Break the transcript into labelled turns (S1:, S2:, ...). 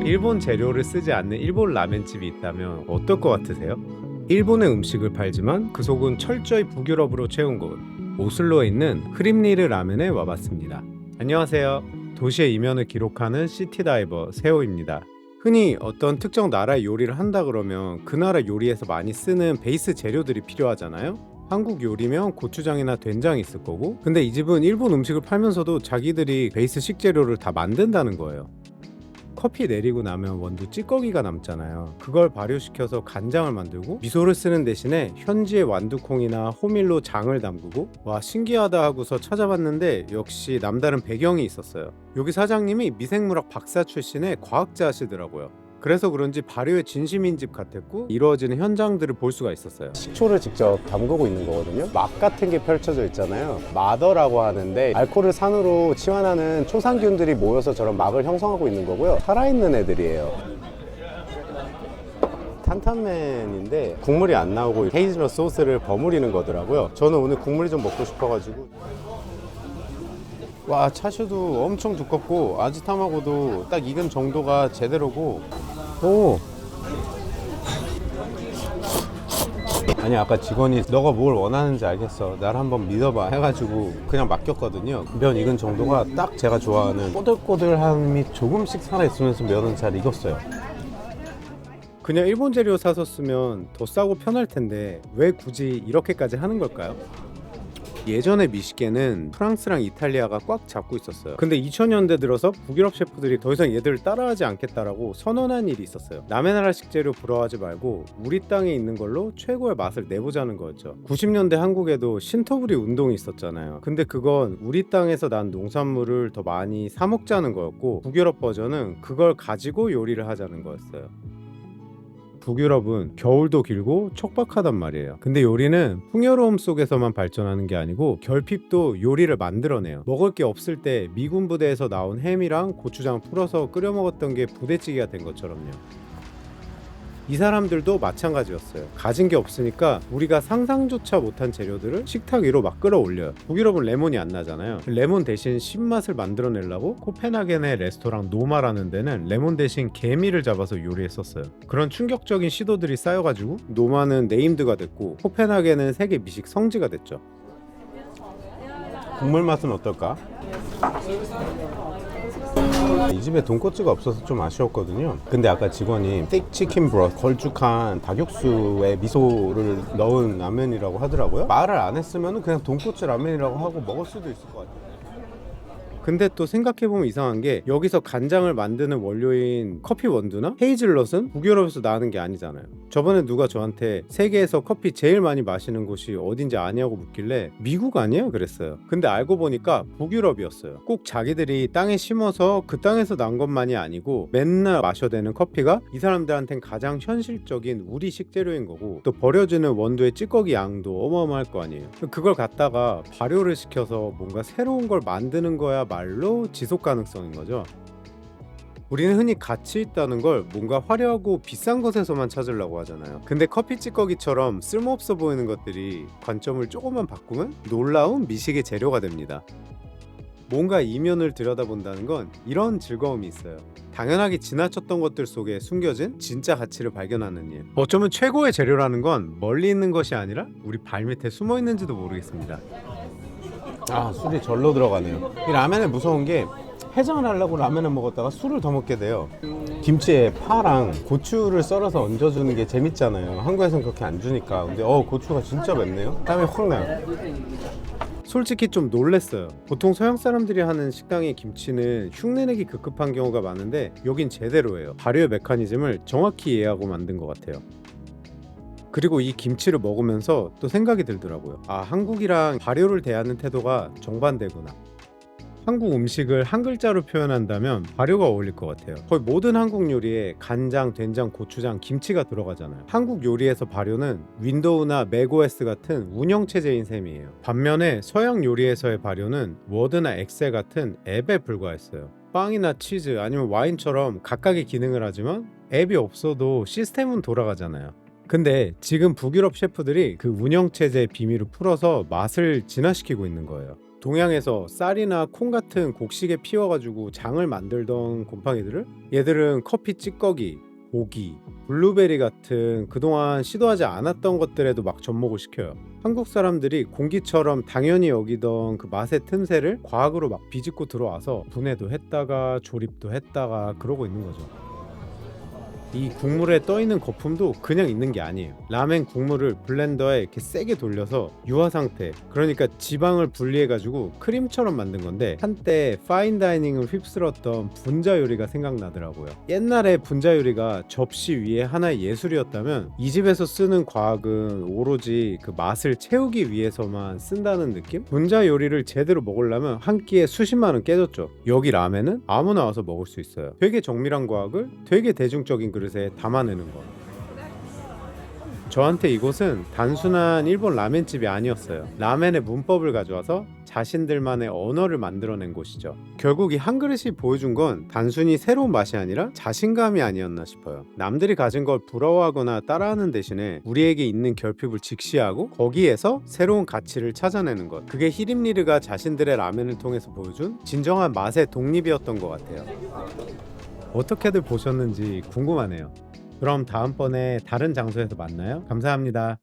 S1: 일본 재료를 쓰지 않는 일본 라멘집이 있다면 어떨 것 같으세요? 일본의 음식을 팔지만 그 속은 철저히 북유럽으로 채운 곳, 오슬로에 있는 흐림니르 라멘에 와봤습니다. 안녕하세요. 도시의 이면을 기록하는 시티다이버 세호입니다. 흔히 어떤 특정 나라의 요리를 한다 그러면 그 나라 요리에서 많이 쓰는 베이스 재료들이 필요하잖아요. 한국 요리면 고추장이나 된장이 있을 거고, 근데 이 집은 일본 음식을 팔면서도 자기들이 베이스 식재료를 다 만든다는 거예요. 커피 내리고 나면 원두 찌꺼기가 남잖아요. 그걸 발효시켜서 간장을 만들고, 미소를 쓰는 대신에 현지의 완두콩이나 호밀로 장을 담그고, 와 신기하다 하고서 찾아봤는데 역시 남다른 배경이 있었어요. 여기 사장님이 미생물학 박사 출신의 과학자시더라고요. 그래서 그런지 발효의 진심인 집 같았고, 이루어지는 현장들을 볼 수가 있었어요. 식초를 직접 담그고 있는 거거든요. 막 같은 게 펼쳐져 있잖아요. 마더라고 하는데, 알코올을 산으로 치환하는 초산균들이 모여서 저런 막을 형성하고 있는 거고요. 살아있는 애들이에요. 탄탄면인데 국물이 안 나오고 헤이즐넛 소스를 버무리는 거더라고요. 저는 오늘 국물이 좀 먹고 싶어가지고. 와, 차슈도 엄청 두껍고 아지타마고도 딱 익은 정도가 제대로고. 오, 아니 아까 직원이 너가 뭘 원하는지 알겠어, 나를 한번 믿어봐 해가지고 그냥 맡겼거든요. 면 익은 정도가 딱 제가 좋아하는 꼬들꼬들함이 조금씩 살아있으면서 면은 잘 익었어요. 그냥 일본 재료 사서 쓰면 더 싸고 편할 텐데 왜 굳이 이렇게까지 하는 걸까요? 예전에 미식계는 프랑스랑 이탈리아가 꽉 잡고 있었어요. 근데 2000년대 들어서 북유럽 셰프들이 더 이상 얘들을 따라하지 않겠다라고 선언한 일이 있었어요. 남의 나라 식재료 부러워하지 말고 우리 땅에 있는 걸로 최고의 맛을 내보자는 거였죠. 90년대 한국에도 신토부리 운동이 있었잖아요. 근데 그건 우리 땅에서 난 농산물을 더 많이 사 먹자는 거였고, 북유럽 버전은 그걸 가지고 요리를 하자는 거였어요. 북유럽은 겨울도 길고 척박하단 말이에요. 근데 요리는 풍요로움 속에서만 발전하는 게 아니고 결핍도 요리를 만들어내요. 먹을 게 없을 때 미군 부대에서 나온 햄이랑 고추장 풀어서 끓여 먹었던 게 부대찌개가 된 것처럼요. 이 사람들도 마찬가지였어요. 가진 게 없으니까 우리가 상상조차 못한 재료들을 식탁 위로 막 끌어올려요. 북유럽은 레몬이 안 나잖아요. 레몬 대신 신맛을 만들어내려고 코펜하겐의 레스토랑 노마라는 데는 레몬 대신 개미를 잡아서 요리했었어요. 그런 충격적인 시도들이 쌓여가지고 노마는 네임드가 됐고, 코펜하겐은 세계 미식 성지가 됐죠. 국물 맛은 어떨까? 이 집에 돈코츠가 없어서 좀 아쉬웠거든요. 근데 아까 직원이 thick chicken broth, 걸쭉한 닭육수에 미소를 넣은 라면이라고 하더라고요. 말을 안 했으면 그냥 돈코츠 라면이라고 하고 먹을 수도 있을 것 같아요. 근데 또 생각해보면 이상한 게, 여기서 간장을 만드는 원료인 커피 원두나 헤이즐넛은 북유럽에서 나는 게 아니잖아요. 저번에 누가 저한테 세계에서 커피 제일 많이 마시는 곳이 어딘지 아냐고 묻길래 미국 아니에요? 그랬어요. 근데 알고 보니까 북유럽이었어요. 꼭 자기들이 땅에 심어서 그 땅에서 난 것만이 아니고 맨날 마셔대는 커피가 이 사람들한텐 가장 현실적인 우리 식재료인 거고, 또 버려지는 원두의 찌꺼기 양도 어마어마할 거 아니에요. 그걸 갖다가 발효를 시켜서 뭔가 새로운 걸 만드는 거야 말로 지속 가능성인 거죠. 우리는 흔히 가치 있다는 걸 뭔가 화려하고 비싼 것에서만 찾으려고 하잖아요. 근데 커피 찌꺼기처럼 쓸모없어 보이는 것들이 관점을 조금만 바꾸면 놀라운 미식의 재료가 됩니다. 뭔가 이면을 들여다본다는 건 이런 즐거움이 있어요. 당연하게 지나쳤던 것들 속에 숨겨진 진짜 가치를 발견하는 일. 어쩌면 최고의 재료라는 건 멀리 있는 것이 아니라 우리 발밑에 숨어 있는지도 모르겠습니다. 아, 술이 절로 들어가네요. 이 라면에 무서운 게, 해장을 하려고 라면을 먹었다가 술을 더 먹게 돼요. 김치에 파랑 고추를 썰어서 얹어주는 게 재밌잖아요. 한국에서는 그렇게 안 주니까. 근데 고추가 진짜 맵네요. 땀이 확 나요. 솔직히 좀 놀랬어요. 보통 서양 사람들이 하는 식당의 김치는 흉내내기 급급한 경우가 많은데 여긴 제대로예요. 발효의 메커니즘을 정확히 이해하고 만든 것 같아요. 그리고 이 김치를 먹으면서 또 생각이 들더라고요. 아, 한국이랑 발효를 대하는 태도가 정반대구나. 한국 음식을 한 글자로 표현한다면 발효가 어울릴 것 같아요. 거의 모든 한국 요리에 간장, 된장, 고추장, 김치가 들어가잖아요. 한국 요리에서 발효는 윈도우나 맥OS 같은 운영체제인 셈이에요. 반면에 서양 요리에서의 발효는 워드나 엑셀 같은 앱에 불과했어요. 빵이나 치즈 아니면 와인처럼 각각의 기능을 하지만 앱이 없어도 시스템은 돌아가잖아요. 근데 지금 북유럽 셰프들이 그 운영체제의 비밀을 풀어서 맛을 진화시키고 있는 거예요. 동양에서 쌀이나 콩 같은 곡식에 피워가지고 장을 만들던 곰팡이들을 얘들은 커피 찌꺼기, 고기, 블루베리 같은 그동안 시도하지 않았던 것들에도 막 접목을 시켜요. 한국 사람들이 공기처럼 당연히 여기던 그 맛의 틈새를 과학으로 막 비집고 들어와서 분해도 했다가 조립도 했다가 그러고 있는 거죠. 이 국물에 떠있는 거품도 그냥 있는 게 아니에요. 라멘 국물을 블렌더에 이렇게 세게 돌려서 유화 상태, 그러니까 지방을 분리해가지고 크림처럼 만든 건데, 한때 파인다이닝을 휩쓸었던 분자 요리가 생각나더라고요. 옛날에 분자 요리가 접시 위에 하나의 예술이었다면 이 집에서 쓰는 과학은 오로지 그 맛을 채우기 위해서만 쓴다는 느낌? 분자 요리를 제대로 먹으려면 한 끼에 수십만 원 깨졌죠. 여기 라멘은 아무나 와서 먹을 수 있어요. 되게 정밀한 과학을 되게 대중적인 그릇에 담아내는 거. 저한테 이곳은 단순한 일본 라멘집이 아니었어요. 라멘의 문법을 가져와서 자신들만의 언어를 만들어낸 곳이죠. 결국 이 한 그릇이 보여준 건 단순히 새로운 맛이 아니라 자신감이 아니었나 싶어요. 남들이 가진 걸 부러워하거나 따라하는 대신에 우리에게 있는 결핍을 직시하고 거기에서 새로운 가치를 찾아내는 것. 그게 히림리르가 자신들의 라멘을 통해서 보여준 진정한 맛의 독립이었던 것 같아요. 어떻게들 보셨는지 궁금하네요. 그럼 다음번에 다른 장소에서 만나요. 감사합니다.